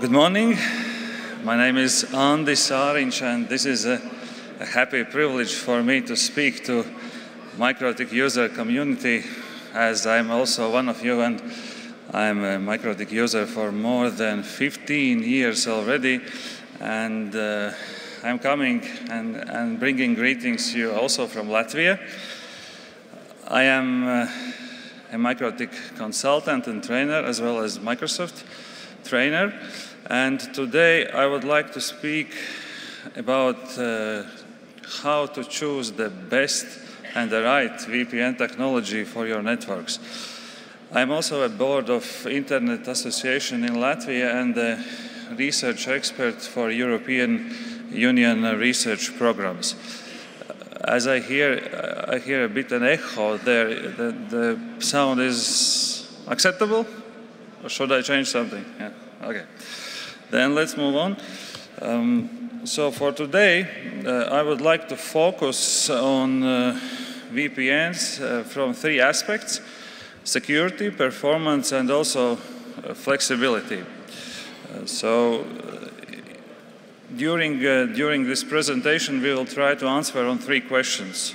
Good morning. My name is Andi Sāriņš, and this is a happy privilege for me to speak to MikroTik user community, as I'm also one of you, and I'm a MikroTik user for more than 15 years already, and I'm coming and bringing greetings to you also from Latvia. I am a MikroTik consultant and trainer, as well as Microsoft trainer. And today I would like to speak about how to choose the best and the right VPN technology for your networks. I'm also a board of Internet Association in Latvia and a research expert for European Union research programs. As I hear a bit an echo there. The sound is acceptable? Or should I change something? Yeah. Okay. Then let's move on. So for today, I would like to focus on VPNs from three aspects: security, performance, and also flexibility. During this presentation, we will try to answer on three questions.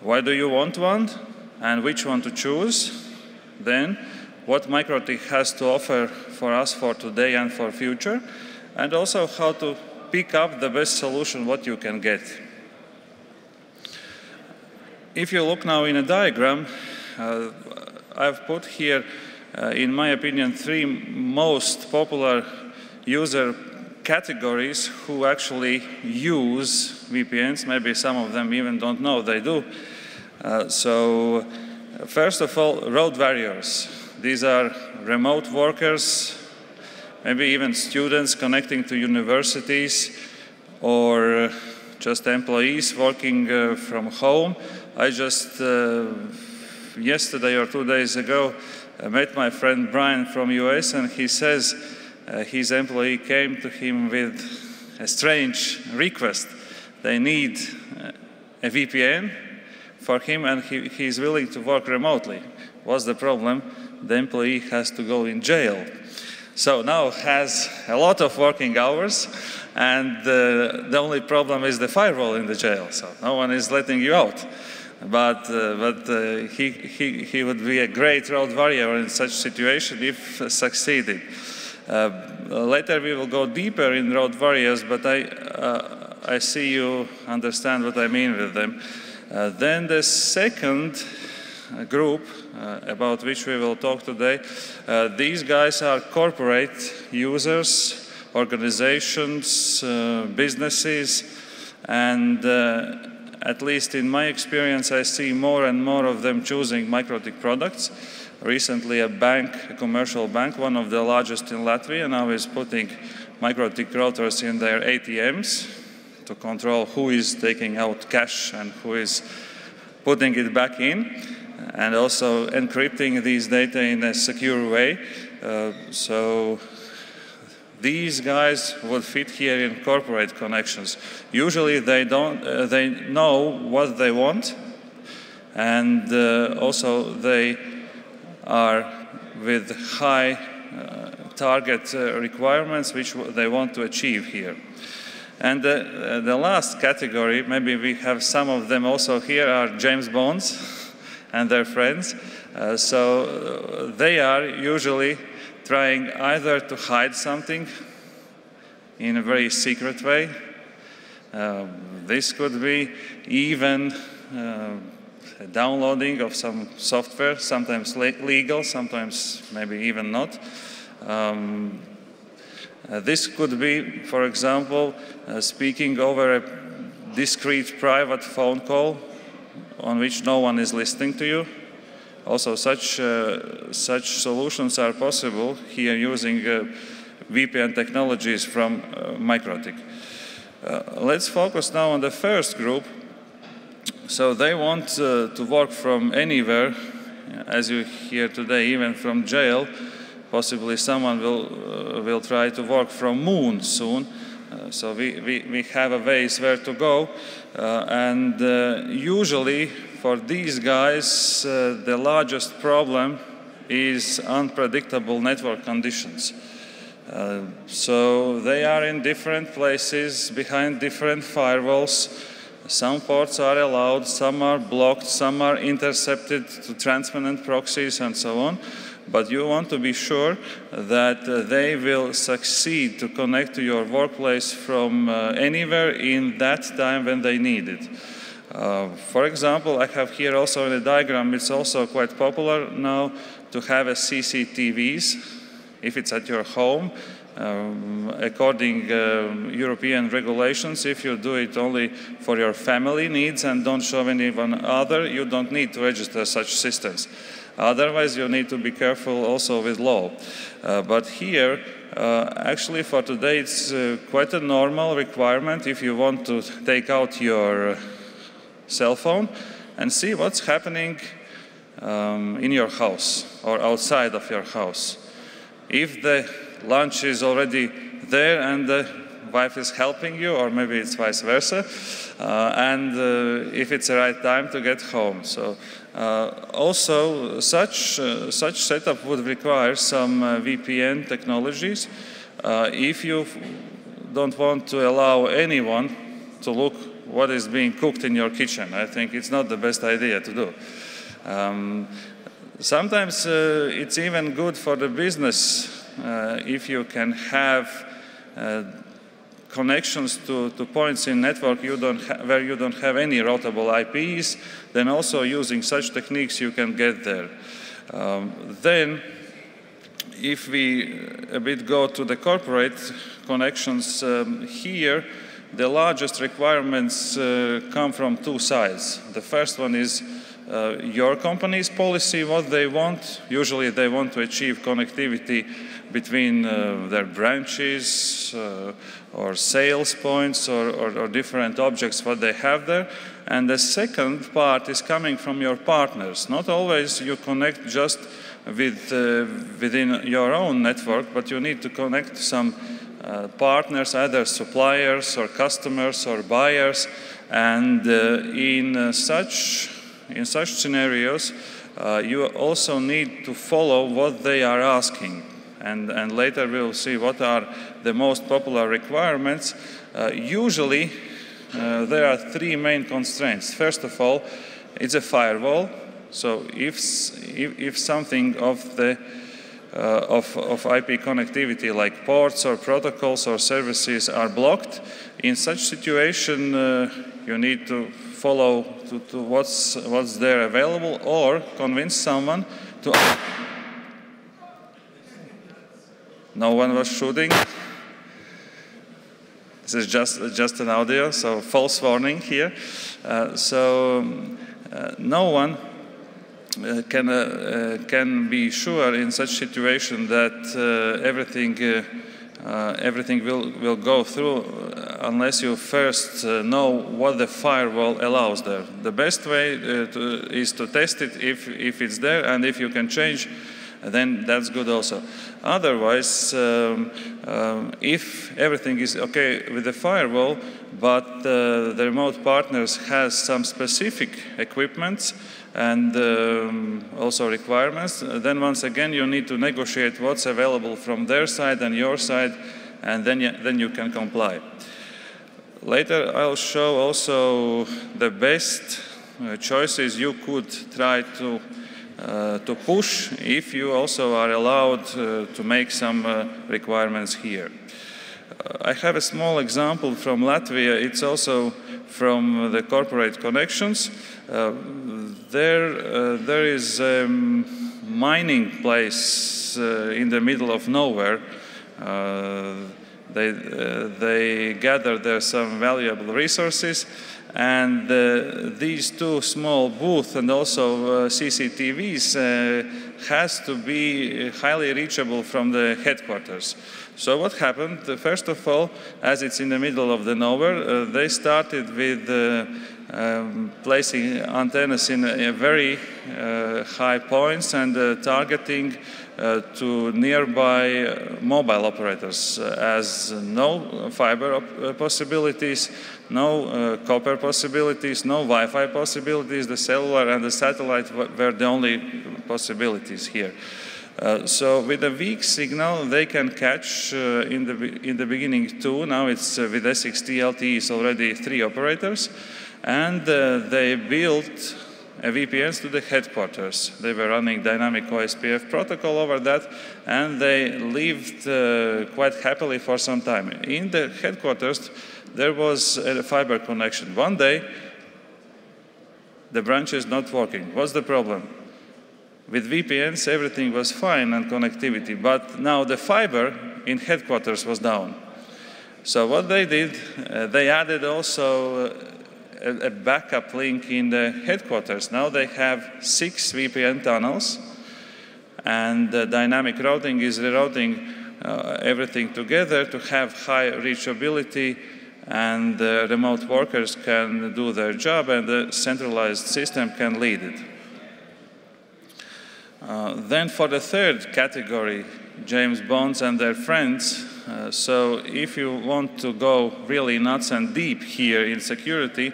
Why do you want one, and which one to choose? Then, what MikroTik has to offer for us for today and for future, and also how to pick up the best solution what you can get. If you look now in a diagram, I've put here, in my opinion, three most popular user categories who actually use VPNs. Maybe some of them even don't know they do. First of all, road warriors. These are remote workers, maybe even students connecting to universities, or just employees working from home. I just, yesterday or 2 days ago, met my friend Brian from US, and he says his employee came to him with a strange request. They need a VPN for him, and he's willing to work remotely. What's the problem? The employee has to go in jail. So now has a lot of working hours, and the only problem is the firewall in the jail. So no one is letting you out. But he would be a great road warrior in such situation if succeeded. Later we will go deeper in road warriors, but I see you understand what I mean with them. Then the second group about which we will talk today, these guys are corporate users, organizations, businesses, and at least in my experience, I see more and more of them choosing MikroTik products. Recently, a commercial bank, one of the largest in Latvia, now is putting MikroTik routers in their ATMs to control who is taking out cash and who is putting it back in, and also encrypting these data in a secure way. So these guys would fit here in corporate connections. Usually they know what they want, and also they are with high target requirements which they want to achieve here. And the last category, maybe we have some of them also here, are James Bonds and their friends. So they are usually trying either to hide something in a very secret way. This could be even downloading of some software, sometimes legal, sometimes maybe even not. This could be, for example, speaking over a discrete private phone call on which no one is listening to you. Also, such solutions are possible here using VPN technologies from MikroTik. Let's focus now on the first group. So they want to work from anywhere, as you hear today, even from jail. Possibly someone will try to work from moon soon. So we have a ways where to go. And usually for these guys, the largest problem is unpredictable network conditions. So they are in different places, behind different firewalls. Some ports are allowed, some are blocked, some are intercepted to transparent proxies and so on. But you want to be sure that they will succeed to connect to your workplace from anywhere in that time when they need it. For example, I have here also in the diagram, it's also quite popular now to have a CCTVs if it's at your home. According European regulations, if you do it only for your family needs and don't show anyone other, you don't need to register such systems. Otherwise, you need to be careful also with law. But here, actually for today, it's quite a normal requirement if you want to take out your cell phone and see what's happening in your house or outside of your house. If the lunch is already there and the wife is helping you, or maybe it's vice versa, and if it's the right time to get home. So also such setup would require some VPN technologies. If you don't want to allow anyone to look what is being cooked in your kitchen, I think it's not the best idea to do. Sometimes it's even good for the business if you can have connections to points in network where you don't have any routable IPs, then also using such techniques you can get there. Then, if we a bit go to the corporate connections here, the largest requirements come from two sides. The first one is your company's policy, what they want. Usually they want to achieve connectivity between their branches or sales points or different objects what they have there. And the second part is coming from your partners. Not always you connect just within your own network, but you need to connect some partners, either suppliers or customers or buyers. And in such scenarios, you also need to follow what they are asking. And later we'll see what are the most popular requirements. Usually, there are three main constraints. First of all, it's a firewall. So if something of the of IP connectivity like ports or protocols or services are blocked, in such situation you need to follow to what's there available, or convince someone to. No one was shooting. This is just an audio, so false warning here. No one can be sure in such situation that everything will go through unless you first know what the firewall allows there. The best way is to test it if it's there, and if you can change, then that's good also. Otherwise, if everything is okay with the firewall, but the remote partners has some specific equipment and also requirements, then once again you need to negotiate what's available from their side and your side, and then you can comply. Later I'll show also the best choices you could try to push if you also are allowed to make some requirements here. I have a small example from Latvia. It's also from the corporate connections. There is a mining place in the middle of nowhere. They gather there some valuable resources, and these two small booths and also CCTVs has to be highly reachable from the headquarters. So what happened? First of all, as it's in the middle of the nowhere, they started with placing antennas in very high points and targeting to nearby mobile operators, as no fiber possibilities, no copper possibilities, no Wi-Fi possibilities. The cellular and the satellite were the only possibilities here. So with a weak signal, they can catch in the beginning 2. Now it's with SXT LTE is already 3 operators, and they built VPNs to the headquarters. They were running dynamic OSPF protocol over that, and they lived quite happily for some time. In the headquarters, there was a fiber connection. One day, the branch is not working. What's the problem? With VPNs, everything was fine and connectivity, but now the fiber in headquarters was down. So what they did, they added also a backup link in the headquarters. Now they have 6 VPN tunnels, and dynamic routing is rerouting everything together to have high reachability, and remote workers can do their job, and the centralized system can lead it. Then for the third category, James Bonds and their friends. So if you want to go really nuts and deep here in security,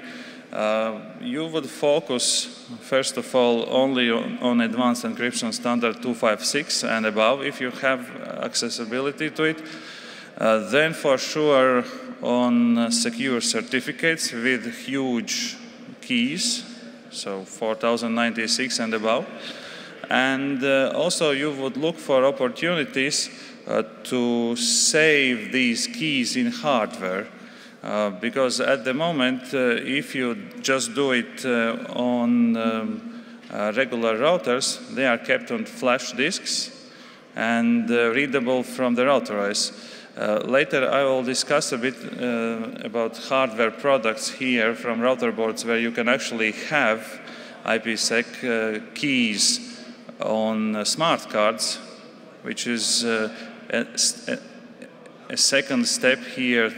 you would focus, first of all, only on advanced encryption standard 256 and above, if you have accessibility to it. Then for sure on secure certificates with huge keys, so 4096 and above. And also you would look for opportunities to save these keys in hardware, because at the moment, if you just do it on regular routers, they are kept on flash disks and readable from the router OS. Later I will discuss a bit about hardware products here from router boards where you can actually have IPsec keys on smart cards, which is a second step here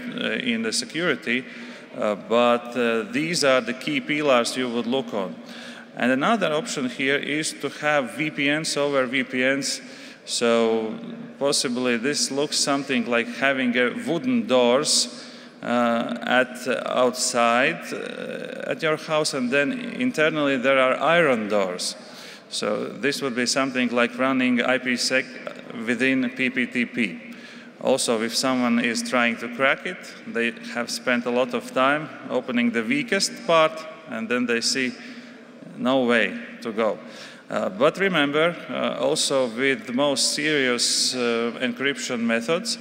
in the security, but these are the key pillars you would look on. And another option here is to have VPNs over VPNs. So possibly this looks something like having wooden doors outside at your house, and then internally there are iron doors. So this would be something like running IPsec within PPTP. Also, if someone is trying to crack it, they have spent a lot of time opening the weakest part, and then they see no way to go. But remember, also with the most serious encryption methods,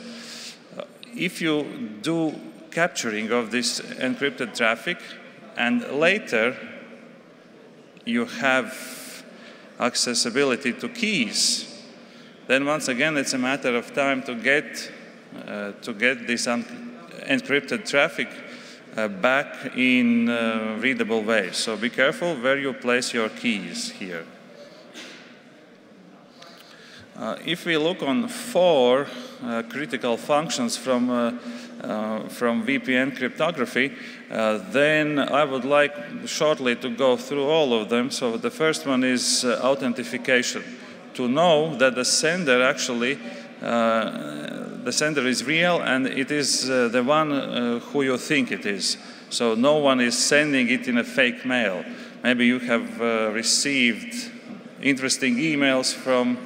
if you do capturing of this encrypted traffic, and later you have accessibility to keys, then once again it's a matter of time to get this encrypted traffic back in readable way. So be careful where you place your keys here. If we look on 4 critical functions from VPN cryptography, then I would like shortly to go through all of them. So the first one is authentication. To know that the sender actually, the sender is real and it is the one who you think it is. So no one is sending it in a fake mail. Maybe you have received interesting emails from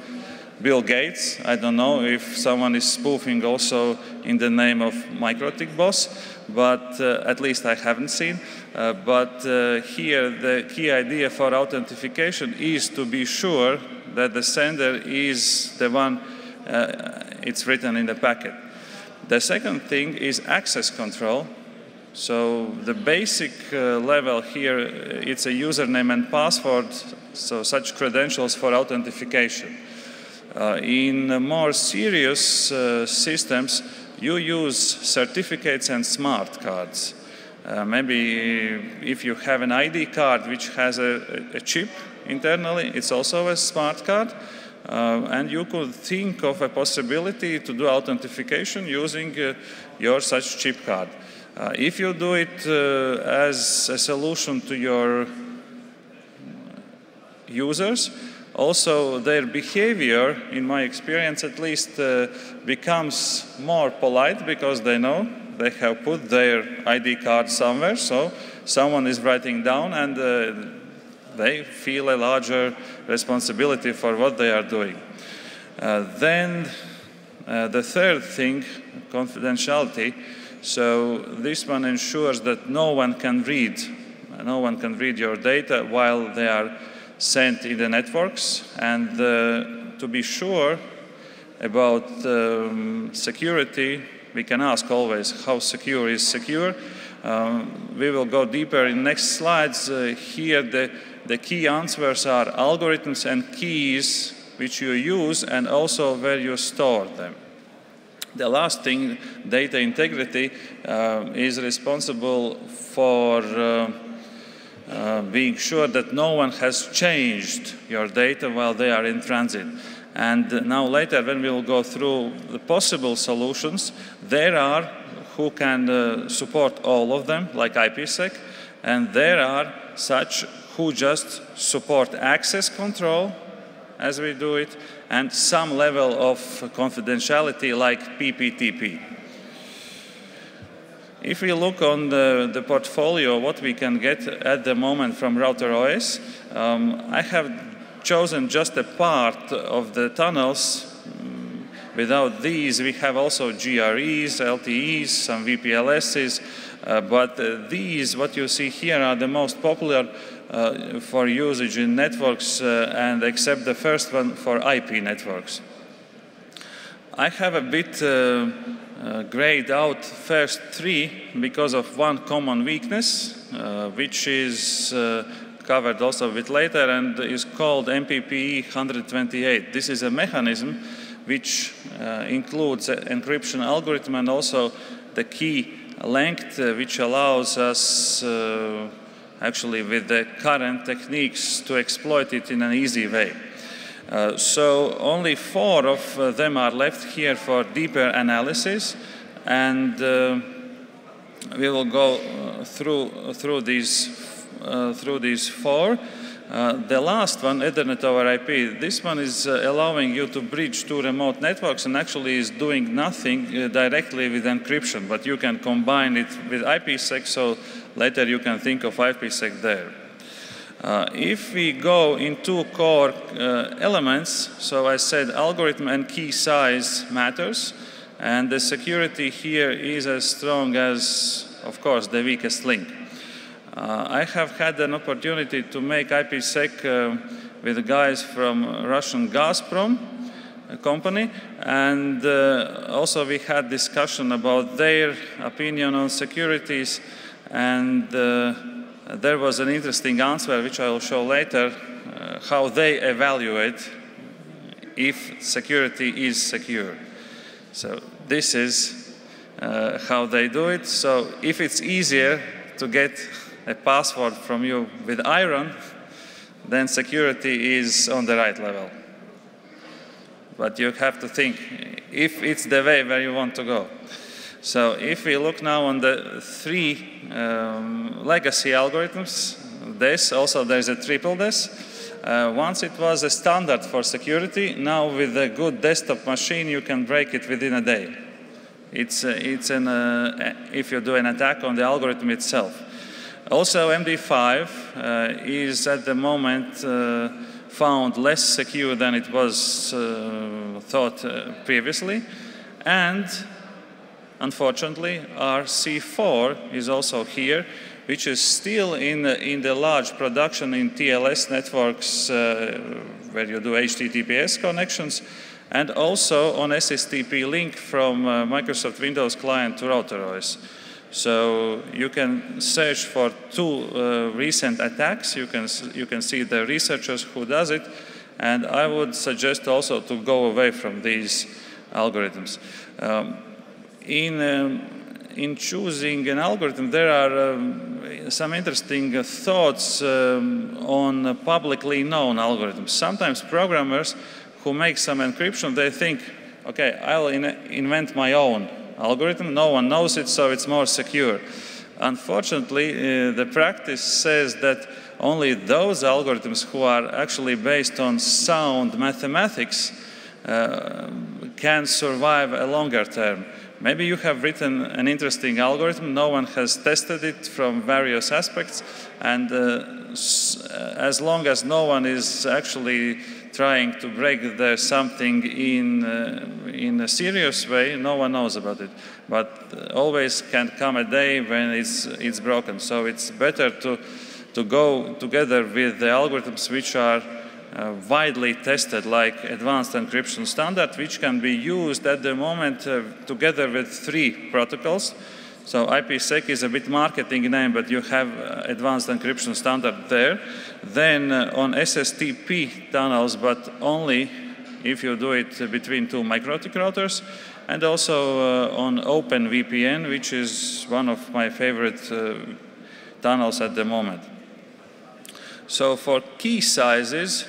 Bill Gates. I don't know if someone is spoofing also in the name of MikroTik boss, but at least I haven't seen. But here the key idea for authentication is to be sure that the sender is the one it's written in the packet. The second thing is access control. So the basic level here, it's a username and password, so such credentials for authentication. In more serious systems, you use certificates and smart cards. Maybe if you have an ID card which has a chip internally, it's also a smart card. And you could think of a possibility to do authentication using your such chip card. If you do it as a solution to your users, also their behavior, in my experience at least, becomes more polite because they know they have put their ID card somewhere, so someone is writing down and they feel a larger responsibility for what they are doing. Then the third thing, confidentiality. So this one ensures that no one can read your data while they are sent in the networks. And to be sure about security, we can ask always how secure is secure. We will go deeper in next slides. Here the key answers are algorithms and keys which you use and also where you store them. The last thing, data integrity, is responsible for being sure that no one has changed your data while they are in transit. And now later when we will go through the possible solutions, there are who can support all of them, like IPsec, and there are such who just support access control, as we do it, and some level of confidentiality like PPTP. If we look on the portfolio, what we can get at the moment from RouterOS, I have chosen just a part of the tunnels. Without these, we have also GREs, LTEs, some VPLSs, but these, what you see here, are the most popular for usage in networks, and except the first one for IP networks. I have a bit grayed out first three because of one common weakness, which is covered also a bit later and is called MPPE 128. This is a mechanism which includes an encryption algorithm and also the key length, which allows us actually with the current techniques to exploit it in an easy way. So only 4 of them are left here for deeper analysis, and we will go through these 4. The last one, Ethernet over IP, this one is allowing you to bridge 2 remote networks and actually is doing nothing directly with encryption, but you can combine it with IPsec, so later you can think of IPsec there. If we go in 2 core elements, so I said algorithm and key size matters, and the security here is as strong as, of course, the weakest link. I have had an opportunity to make IPsec with the guys from Russian Gazprom company, and also we had discussion about their opinion on securities, and there was an interesting answer which I will show later, how they evaluate if security is secure. So this is how they do it. So if it's easier to get a password from you with iron, then security is on the right level. But you have to think if it's the way where you want to go. So if we look now on the 3 legacy algorithms, there's a triple DES. Once it was a standard for security, now with a good desktop machine you can break it within a day. If you do an attack on the algorithm itself. Also, MD5 is at the moment found less secure than it was thought previously, and unfortunately RC4 is also here, which is still in the large production in TLS networks where you do HTTPS connections, and also on SSTP link from Microsoft Windows client to RouterOS. So you can search for 2 recent attacks. You can see the researchers who does it, and I would suggest also to go away from these algorithms. In choosing an algorithm, there are some interesting thoughts on publicly known algorithms. Sometimes programmers who make some encryption, they think, okay, I'll invent my own algorithm, no one knows it, so it's more secure. Unfortunately, the practice says that only those algorithms who are actually based on sound mathematics can survive a longer term. Maybe you have written an interesting algorithm, no one has tested it from various aspects, and as long as no one is actually trying to break there something in a serious way, no one knows about it. But always can come a day when it's broken. So it's better to go together with the algorithms which are widely tested, like advanced encryption standard, which can be used at the moment together with 3 protocols. So IPsec is a bit marketing name, but you have advanced encryption standard there. Then on SSTP tunnels, but only if you do it between 2 MikroTik routers. And also on OpenVPN, which is one of my favorite tunnels at the moment. So for key sizes,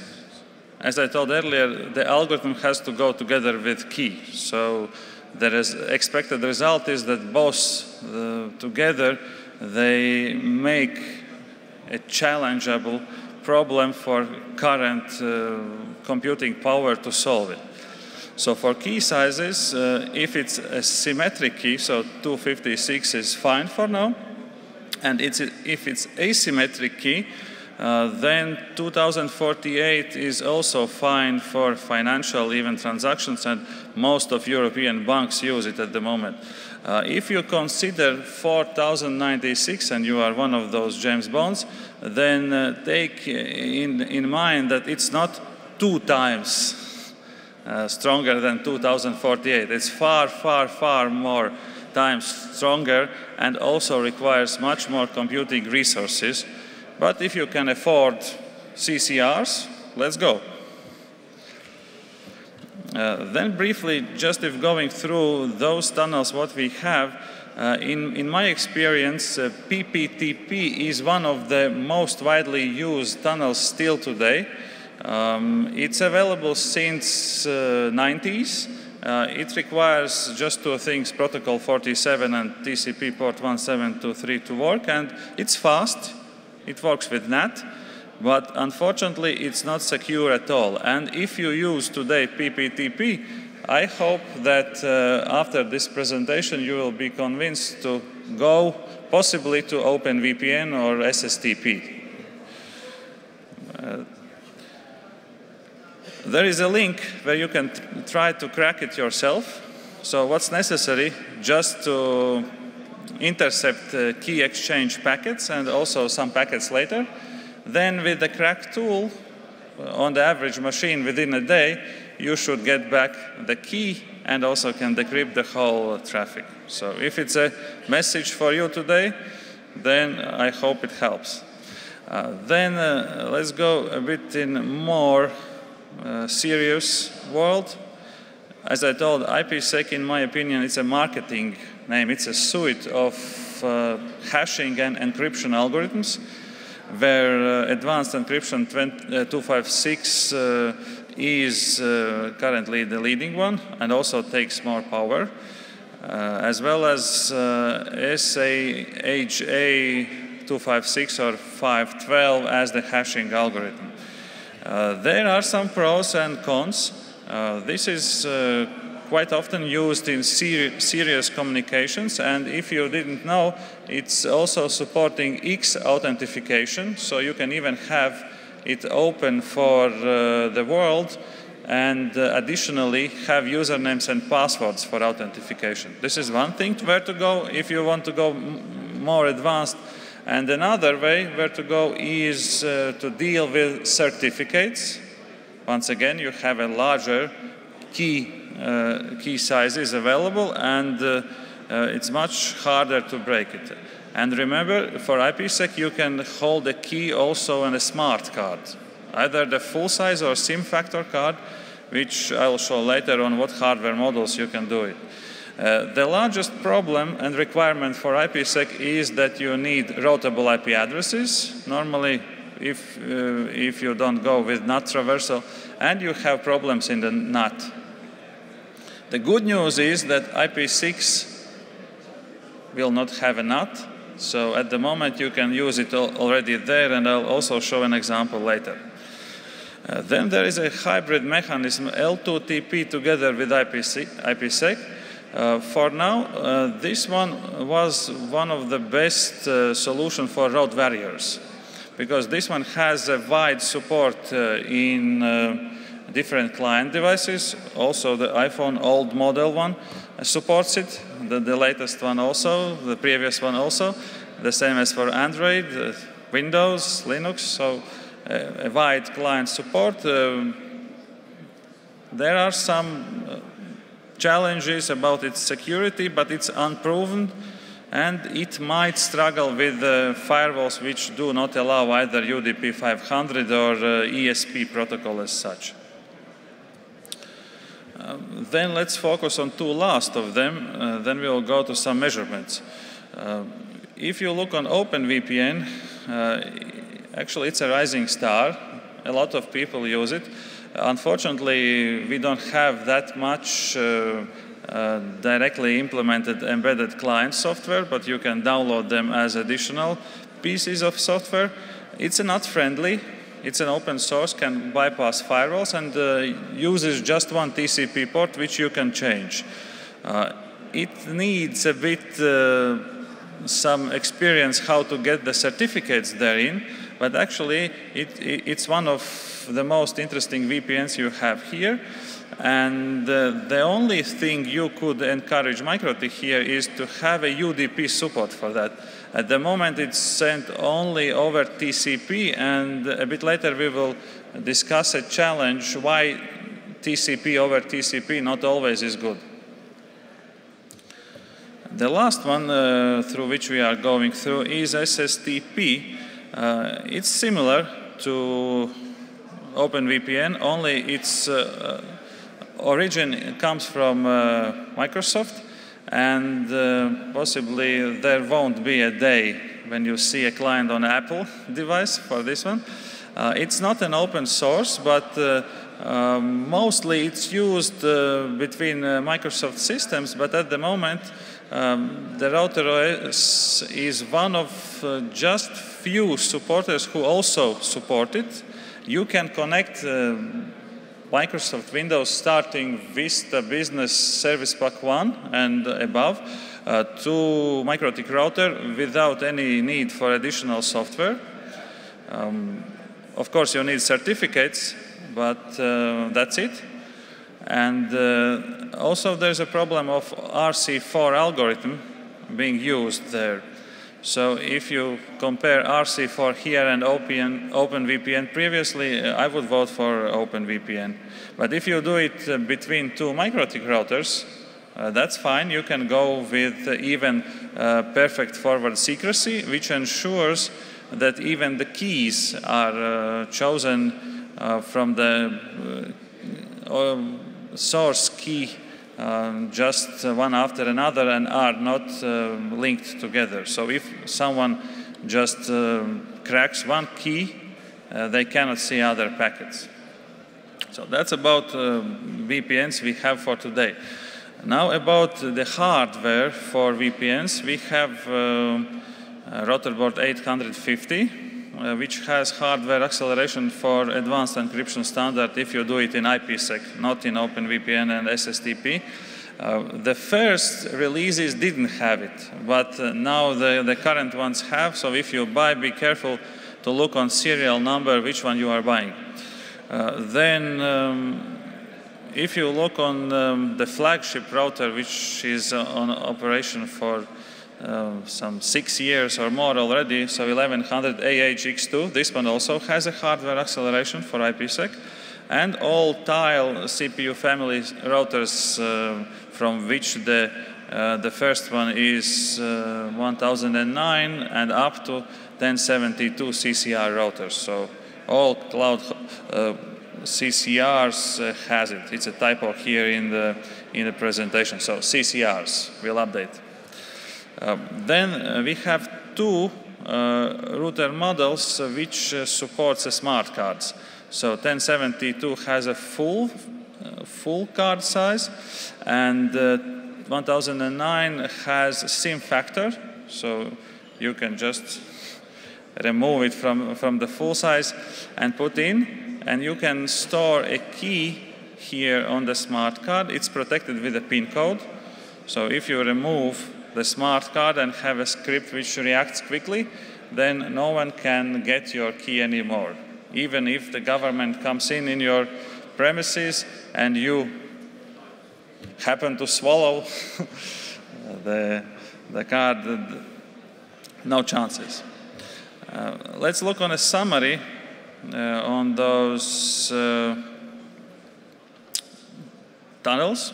as I told earlier, the algorithm has to go together with key. So the expected result is that both together they make a challengeable problem for current computing power to solve it. So for key sizes, if it's a symmetric key, so 256 is fine for now. And if it's asymmetric key, then 2048 is also fine for financial even transactions, and most of European banks use it at the moment. If you consider 4096 and you are one of those James Bonds, then take in mind that it's not 2 times stronger than 2048. It's far, far, far more times stronger and also requires much more computing resources. But if you can afford CCRs, let's go. Then briefly, just if going through those tunnels, what we have, in my experience, PPTP is one of the most widely used tunnels still today. It's available since 90s. It requires just 2 things, protocol 47 and TCP port 1723 to work, and it's fast. It works with NAT, but unfortunately it's not secure at all. And if you use today PPTP, I hope that after this presentation you will be convinced to go possibly to OpenVPN or SSTP. There is a link where you can try to crack it yourself. So what's necessary? Just to intercept key exchange packets and also some packets later. Then with the crack tool, on the average machine within a day, you should get back the key and also can decrypt the whole traffic. So if it's a message for you today, then I hope it helps. Then let's go a bit in more serious world. As I told, IPsec, in my opinion, it's a marketing name. It's a suite of hashing and encryption algorithms, where advanced encryption 256 is currently the leading one and also takes more power, as well as SAHA 256 or 512 as the hashing algorithm. There are some pros and cons. This is quite often used in serious communications, and if you didn't know, it's also supporting X authentication, so you can even have it open for the world and additionally have usernames and passwords for authentication. This is one thing where to go if you want to go more advanced. And another way where to go is to deal with certificates. Once again, you have a larger key sizes available, and it's much harder to break it. And remember, for IPsec, you can hold a key also on a smart card, either the full size or SIM factor card, which I'll show later on what hardware models you can do it. The largest problem and requirement for IPsec is that you need routable IP addresses. Normally, if you don't go with NAT traversal, and you have problems in the NAT. The good news is that IP6 will not have a NAT, so at the moment you can use it already there, and I'll also show an example later. Then there is a hybrid mechanism, L2TP together with IPsec. For now, this one was one of the best solutions for road warriors, because this one has a wide support in different client devices. Also, the iPhone old model one supports it, the latest one also, the previous one also. The same as for Android, Windows, Linux, so a wide client support. There are some challenges about its security, but it's unproven, and it might struggle with firewalls which do not allow either UDP 500 or ESP protocol as such. Then let's focus on two last of them, then we'll go to some measurements. If you look on OpenVPN, actually it's a rising star. A lot of people use it. Unfortunately, we don't have that much directly implemented embedded client software, but you can download them as additional pieces of software. It's not friendly. It's an open source, can bypass firewalls, and uses just one TCP port, which you can change. It needs a bit some experience how to get the certificates therein, but actually it's one of the most interesting VPNs you have here. And the only thing you could encourage MikroTik here is to have a UDP support for that. At the moment it's sent only over TCP, and a bit later we will discuss a challenge why TCP over TCP not always is good. The last one through which we are going through is SSTP. It's similar to OpenVPN, only its origin comes from Microsoft, and possibly there won't be a day when you see a client on an Apple device for this one. It's not an open source, but mostly it's used between Microsoft systems, but at the moment the Router OS is one of just few supporters who also support it. You can connect Microsoft Windows starting Vista Business Service Pack 1 and above to MikroTik router without any need for additional software. Of course, you need certificates, but that's it. And also there's a problem of RC4 algorithm being used there. So if you compare RC4 here and OpenVPN previously, I would vote for OpenVPN. But if you do it between two MikroTik routers, that's fine. You can go with even perfect forward secrecy, which ensures that even the keys are chosen from the source key just one after another and are not linked together. So if someone just cracks one key, they cannot see other packets. So that's about VPNs we have for today. Now about the hardware for VPNs, we have Rotorboard 850, which has hardware acceleration for advanced encryption standard if you do it in IPsec, not in OpenVPN and SSTP. The first releases didn't have it, but now the current ones have, so if you buy, be careful to look on serial number which one you are buying. Then if you look on the flagship router, which is on operation for some 6 years or more already, so 1100 AHX2, this one also has a hardware acceleration for IPsec, and all Tile CPU family routers from which the first one is 1009 and up to 1072 CCR routers. So all cloud CCRs has it. It's a typo here in the presentation. So CCRs will update. Then we have two router models which supports smart cards. So 1072 has a full card size, and 1009 has SIM factor. So you can just remove it from the full size and put in, and you can store a key here on the smart card. It's protected with a PIN code. So if you remove the smart card and have a script which reacts quickly, then no one can get your key anymore. Even if the government comes in your premises and you happen to swallow the card, no chances. Let's look on a summary on those tunnels.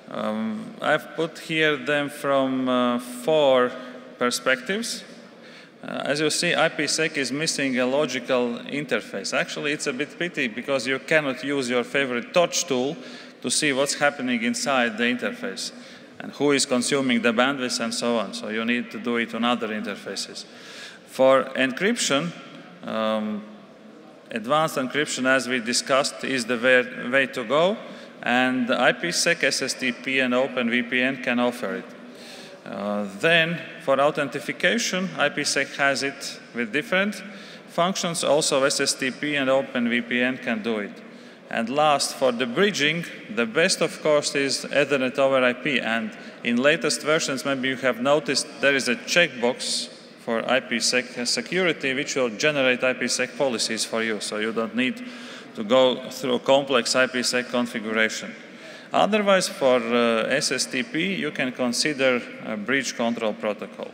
I've put here them from 4 perspectives. As you see, IPsec is missing a logical interface. Actually, it's a bit pity because you cannot use your favorite touch tool to see what's happening inside the interface and who is consuming the bandwidth and so on. So you need to do it on other interfaces. For encryption, advanced encryption, as we discussed, is the way to go, and IPsec, SSTP, and OpenVPN can offer it. Then, for authentication, IPsec has it with different functions. Also, SSTP and OpenVPN can do it. And last, for the bridging, the best, of course, is Ethernet over IP. And in latest versions, maybe you have noticed there is a checkbox for IPsec security, which will generate IPsec policies for you. So you don't need to go through a complex IPsec configuration. Otherwise, for SSTP, you can consider a bridge control protocol.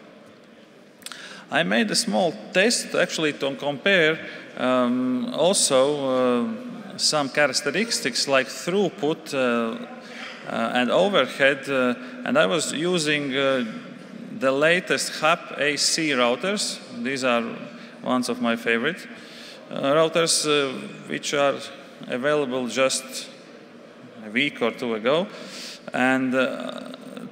I made a small test actually to compare also some characteristics like throughput and overhead, and I was using the latest HAP AC routers. These are ones of my favorite routers, which are available just a week or 2 ago. And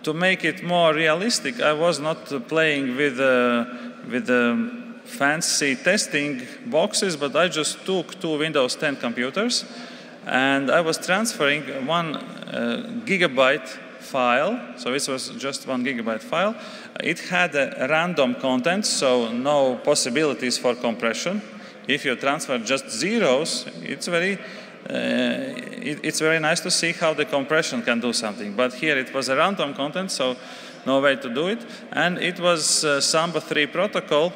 to make it more realistic, I was not playing with the fancy testing boxes, but I just took 2 Windows 10 computers and I was transferring 1 gigabyte file. So it was just 1 gigabyte file. It had a random content, so no possibilities for compression. If you transfer just zeros, it's very nice to see how the compression can do something. But here it was a random content, so no way to do it. And it was Samba 3 protocol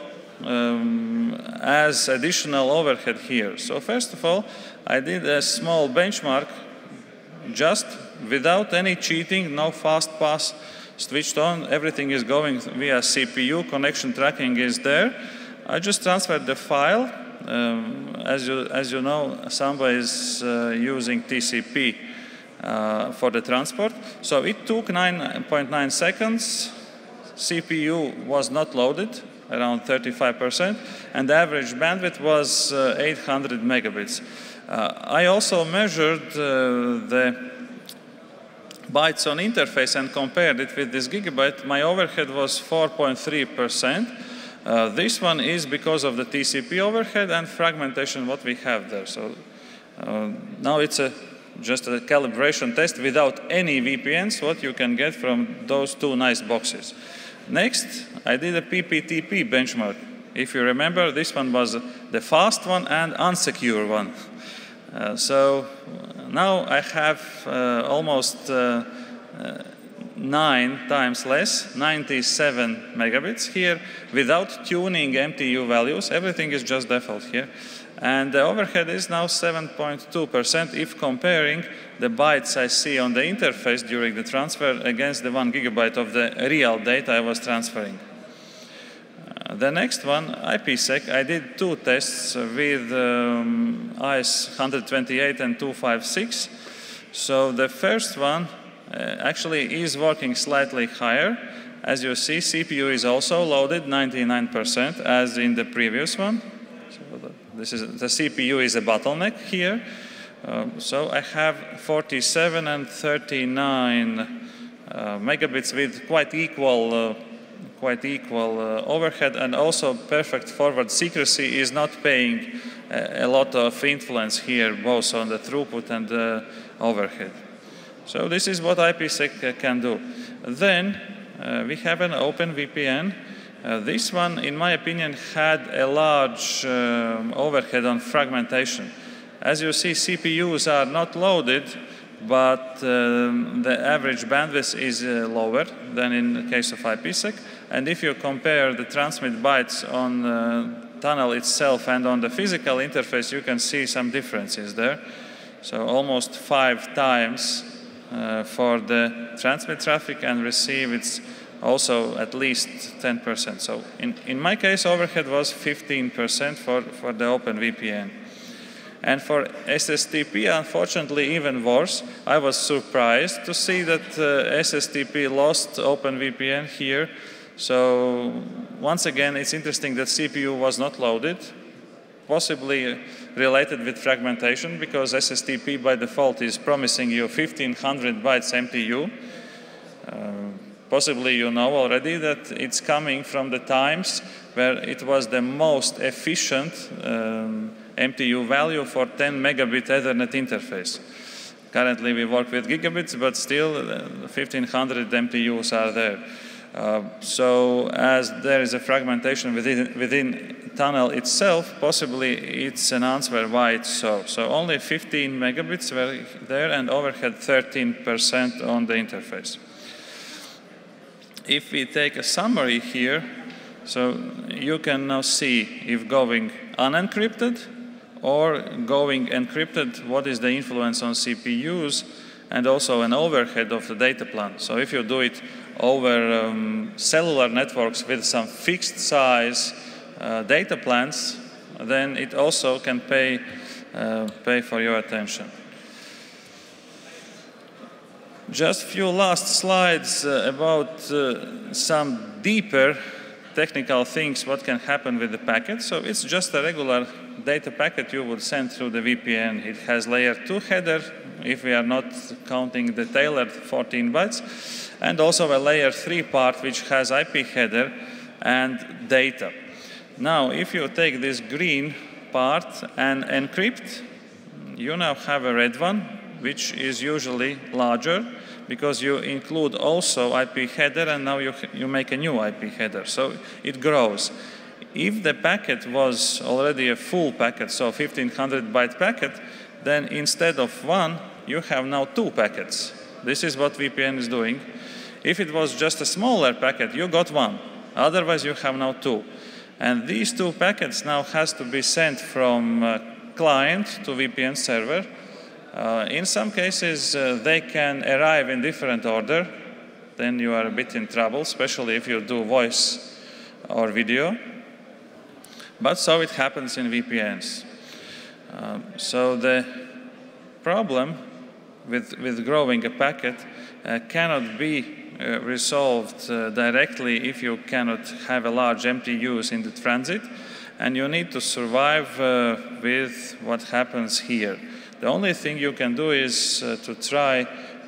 as additional overhead here. So first of all, I did a small benchmark just without any cheating, no fast pass switched on. Everything is going via CPU. Connection tracking is there. I just transferred the file. As you know, Samba is using TCP for the transport. So it took 9.9 seconds. CPU was not loaded, around 35%, and the average bandwidth was 800 megabits. I also measured the bytes on interface and compared it with this gigabyte. My overhead was 4.3%. This one is because of the TCP overhead and fragmentation what we have there. So now it's just a calibration test without any VPNs, what you can get from those 2 nice boxes. Next, I did a PPTP benchmark. If you remember, this one was the fast one and unsecure one. So now I have almost 9 times less, 97 megabits here, without tuning MTU values. Everything is just default here. And the overhead is now 7.2% if comparing the bytes I see on the interface during the transfer against the 1 gigabyte of the real data I was transferring. The next one, IPsec, I did 2 tests with IS-128 and 256. So the first one actually is working slightly higher. As you see, CPU is also loaded 99% as in the previous one. So the CPU is a bottleneck here. So I have 47 and 39 megabits with quite equal overhead, and also perfect forward secrecy is not paying a lot of influence here, both on the throughput and the overhead. So this is what IPsec can do. Then we have an OpenVPN. This one, in my opinion, had a large overhead on fragmentation. As you see, CPUs are not loaded, but the average bandwidth is lower than in the case of IPsec. And if you compare the transmit bytes on the tunnel itself and on the physical interface, you can see some differences there. So almost 5 times for the transmit traffic, and receive it's also at least 10%. So in my case, overhead was 15% for the OpenVPN. And for SSTP, unfortunately, even worse. I was surprised to see that SSTP lost OpenVPN here. So once again, it's interesting that CPU was not loaded, possibly related with fragmentation, because SSTP by default is promising you 1500 bytes MTU. Possibly you know already that it's coming from the times where it was the most efficient MTU value for 10 megabit Ethernet interface. Currently we work with gigabits, but still 1500 MTUs are there. So as there is a fragmentation within tunnel itself, possibly it's an answer why it's so. So only 15 megabits were there and overhead 13% on the interface. If we take a summary here, so you can now see if going unencrypted or going encrypted, what is the influence on CPUs, and also an overhead of the data plan. So if you do it over cellular networks with some fixed size data plans, then it also can pay for your attention. Just a few last slides about some deeper technical things, what can happen with the packet. So it's just a regular data packet you would send through the VPN. It has layer 2 header, if we are not counting the tailored 14 bytes, and also a layer 3 part which has IP header and data. Now, if you take this green part and encrypt, you now have a red one, which is usually larger because you include also IP header, and now you make a new IP header. So it grows. If the packet was already a full packet, so 1500 byte packet, then instead of one, you have now 2 packets. This is what VPN is doing. If it was just a smaller packet, you got 1. Otherwise, you have now 2. And these 2 packets now has to be sent from client to VPN server. In some cases, they can arrive in different order. Then you are a bit in trouble, especially if you do voice or video. But so it happens in VPNs. So the problem with growing a packet cannot be resolved directly if you cannot have a large MTUs in the transit, and you need to survive with what happens here. The only thing you can do is to try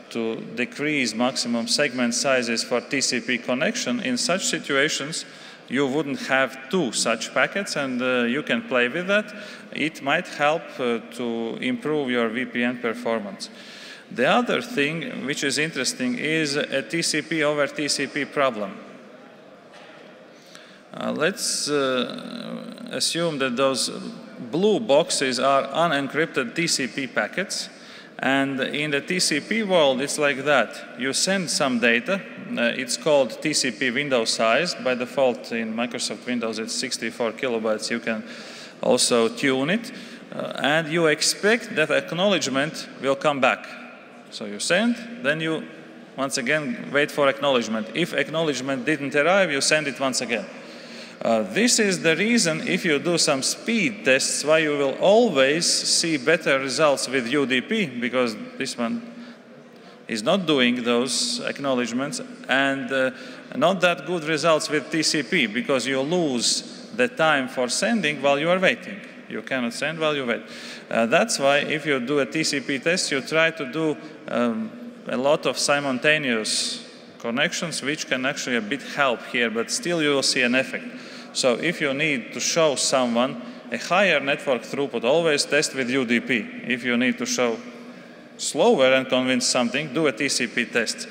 to decrease maximum segment sizes for TCP connection. In such situations, you wouldn't have 2 such packets, and you can play with that. It might help to improve your VPN performance. The other thing which is interesting is a TCP over TCP problem. Let's assume that those blue boxes are unencrypted TCP packets. And in the TCP world, it's like that. You send some data. It's called TCP window size. By default, in Microsoft Windows, it's 64 kilobytes. You can also tune it. And you expect that acknowledgement will come back. So you send, then you, once again, wait for acknowledgement. If acknowledgement didn't arrive, you send it once again. This is the reason, if you do some speed tests, why you will always see better results with UDP, because this one is not doing those acknowledgements, and not that good results with TCP, because you lose the time for sending while you are waiting. You cannot send while you wait. That's why if you do a TCP test, you try to do a lot of simultaneous connections, which can actually a bit help here, but still you will see an effect. So if you need to show someone a higher network throughput, always test with UDP. If you need to show slower and convince something, do a TCP test.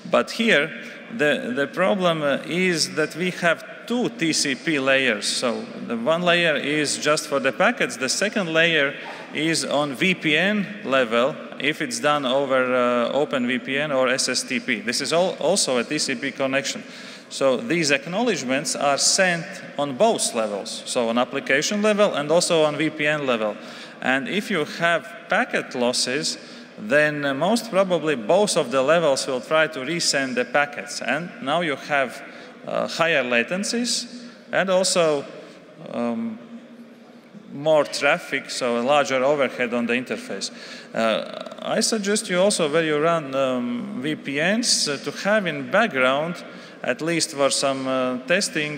But here, the problem is that we have 2 TCP layers. So the one layer is just for the packets. The second layer is on VPN level, if it's done over OpenVPN or SSTP. This is also a TCP connection. So these acknowledgements are sent on both levels, so on application level and also on VPN level. And if you have packet losses, then most probably both of the levels will try to resend the packets. And now you have higher latencies and also more traffic, so a larger overhead on the interface. I suggest you also, when you run VPNs, to have in background, at least for some testing,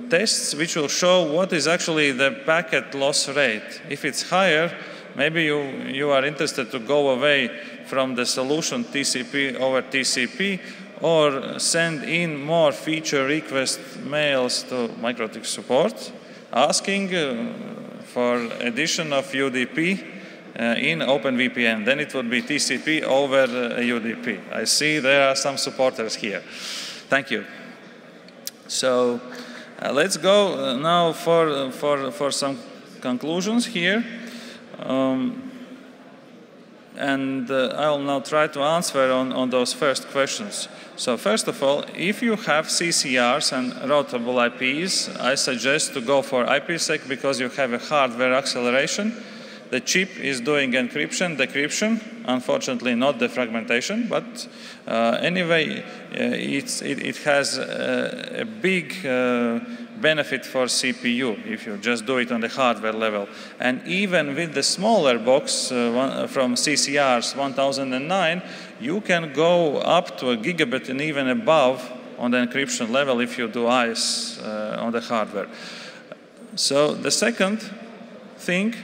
tests which will show what is actually the packet loss rate. If it's higher, maybe you are interested to go away from the solution TCP over TCP, or send in more feature request mails to MikroTik support, asking for addition of UDP in OpenVPN. Then it would be TCP over UDP. I see there are some supporters here. Thank you. So let's go now for some conclusions here. And I'll now try to answer on those first questions. So first of all, if you have CCRs and routable IPs, I suggest to go for IPsec because you have a hardware acceleration. The chip is doing encryption, decryption, unfortunately not defragmentation, but anyway, it has a big benefit for CPU if you just do it on the hardware level. And even with the smaller box from CCRs 1009, you can go up to a gigabit and even above on the encryption level if you do ICE on the hardware. So the second thing,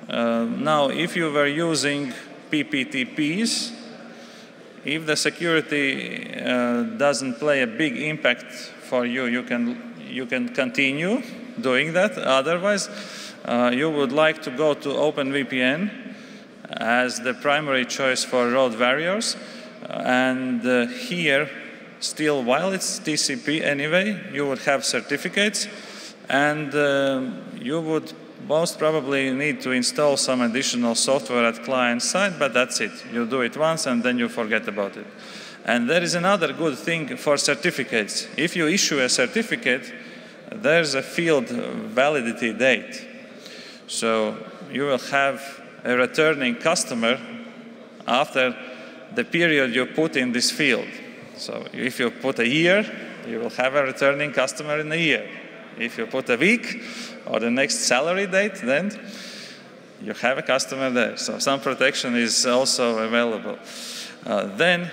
now if you were using PPTPs, if the security doesn't play a big impact for you, you can continue doing that. Otherwise, you would like to go to OpenVPN as the primary choice for road warriors. And here, still, while it's TCP anyway, you would have certificates, and you would most probably need to install some additional software at client side, but that's it. You do it once and then you forget about it. And there is another good thing for certificates. If you issue a certificate, there's a field validity date. So you will have a returning customer after the period you put in this field. So if you put a year, you will have a returning customer in a year. If you put a week or the next salary date, then you have a customer there. So some protection is also available. Then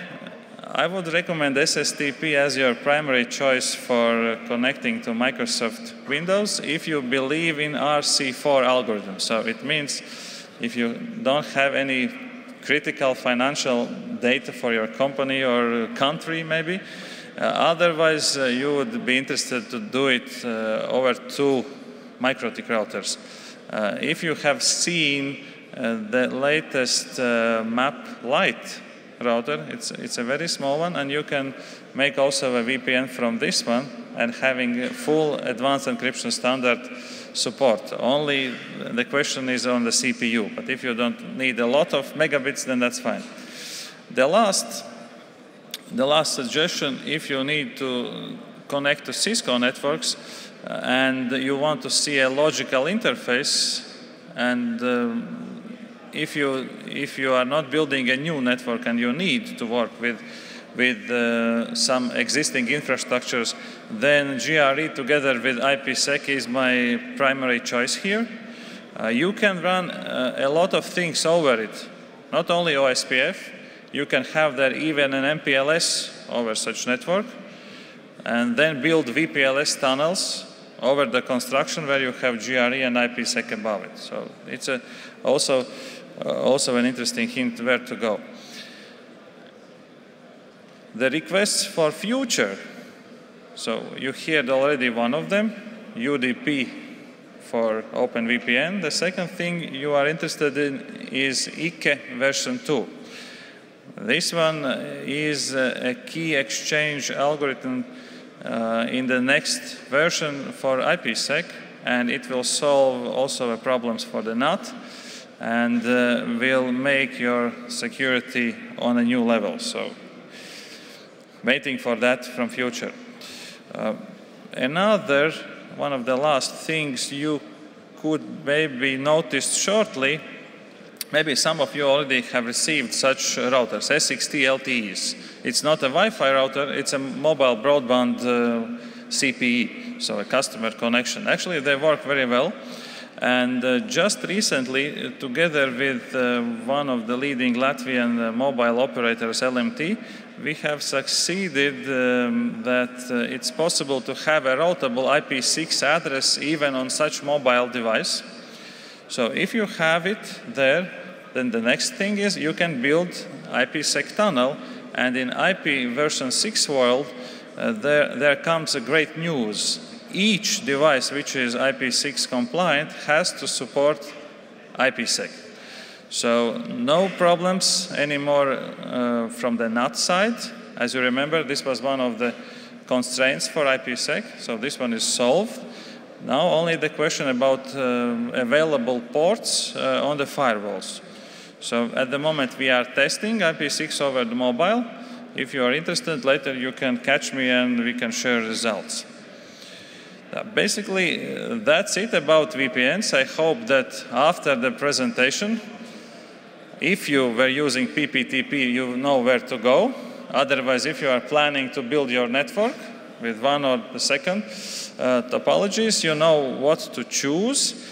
I would recommend SSTP as your primary choice for connecting to Microsoft Windows if you believe in RC4 algorithms. So it means if you don't have any critical financial data for your company or country maybe, otherwise you would be interested to do it over 2 MikroTik routers. If you have seen the latest Map Lite router, it's a very small one, and you can make also a VPN from this one and having full advanced encryption standard support. Only the question is on the CPU, but if you don't need a lot of megabits, then that's fine. The last suggestion, if you need to connect to Cisco networks and you want to see a logical interface, and if you are not building a new network and you need to work with some existing infrastructures, then GRE together with IPsec is my primary choice here. You can run a lot of things over it, not only OSPF. You can have there even an MPLS over such network, and then build VPLS tunnels over the construction where you have GRE and IPsec above it. So it's also an interesting hint where to go. The requests for future. So you heard already one of them, UDP for OpenVPN. The second thing you are interested in is IKE version 2. This one is a key exchange algorithm in the next version for IPsec, and it will solve also the problems for the NAT and will make your security on a new level. So waiting for that from future. Another one of the last things you could maybe notice shortly, maybe some of you already have received such routers, SXT LTEs. It's not a Wi-Fi router, it's a mobile broadband CPE, so a customer connection. Actually, they work very well. And just recently, together with one of the leading Latvian mobile operators, LMT, we have succeeded that it's possible to have a routable IP6 address even on such mobile device. So if you have it there, then the next thing is you can build IPsec tunnel, and in IP version 6 world, there comes a great news. Each device which is IP6 compliant has to support IPsec. So no problems anymore from the NAT side. As you remember, this was one of the constraints for IPsec, so this one is solved. Now only the question about available ports on the firewalls. So at the moment we are testing IP6 over the mobile. If you are interested, later you can catch me and we can share results. Basically, that's it about VPNs. I hope that after the presentation, if you were using PPTP, you know where to go. Otherwise, if you are planning to build your network with one or the second topologies, you know what to choose.